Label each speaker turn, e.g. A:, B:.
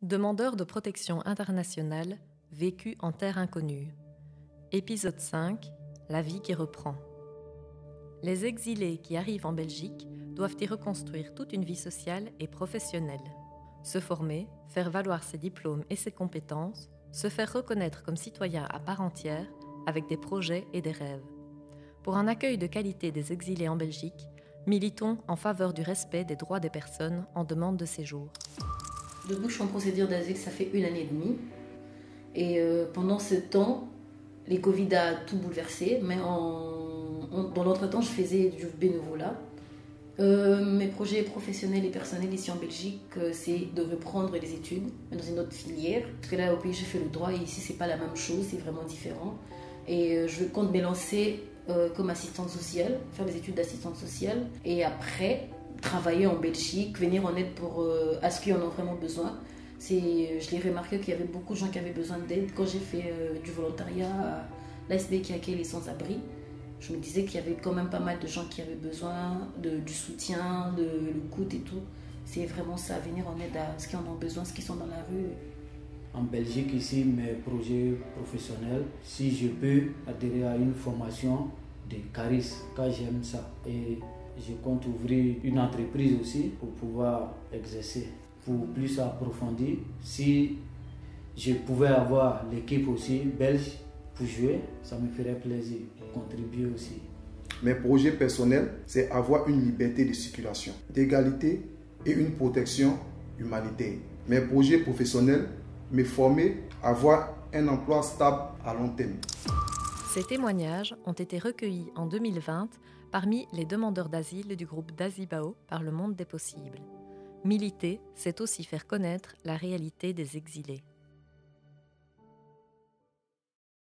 A: Demandeurs de protection internationale, vécu en terre inconnue. Épisode 5, la vie qui reprend. Les exilés qui arrivent en Belgique doivent y reconstruire toute une vie sociale et professionnelle. Se former, faire valoir ses diplômes et ses compétences, se faire reconnaître comme citoyen à part entière, avec des projets et des rêves. Pour un accueil de qualité des exilés en Belgique, militons en faveur du respect des droits des personnes en demande de séjour.
B: Depuis que je suis en procédure d'asile, ça fait 1 année et demie. Et pendant ce temps, les Covid a tout bouleversé. Mais dans l'entretemps, je faisais du bénévolat. Mes projets professionnels et personnels ici en Belgique, c'est de reprendre les études, mais dans une autre filière. Parce que là, au pays, j'ai fait le droit et ici, c'est pas la même chose, c'est vraiment différent. Et je compte me lancer comme assistante sociale, faire des études d'assistante sociale. Et après, travailler en Belgique, venir en aide à ceux qui en ont vraiment besoin. Je l'ai remarqué qu'il y avait beaucoup de gens qui avaient besoin d'aide. Quand j'ai fait du volontariat à l'ASB qui accueille les sans-abri, je me disais qu'il y avait quand même pas mal de gens qui avaient besoin du soutien, de l'écoute et tout. C'est vraiment ça, venir en aide à ceux qui en ont besoin, ceux qui sont dans la rue.
C: En Belgique, ici, mes projets professionnels, si je peux adhérer à une formation de charisme, car j'aime ça. Et je compte ouvrir une entreprise aussi pour pouvoir exercer. Pour plus approfondir, si je pouvais avoir l'équipe aussi belge pour jouer, ça me ferait plaisir de contribuer aussi.
D: Mes projets personnels, c'est avoir une liberté de circulation, d'égalité et une protection humanitaire. Mes projets professionnels, me former, avoir un emploi stable à long terme.
A: Ces témoignages ont été recueillis en 2020 parmi les demandeurs d'asile du groupe Dazibao par le Monde des possibles. Militer, c'est aussi faire connaître la réalité des exilés.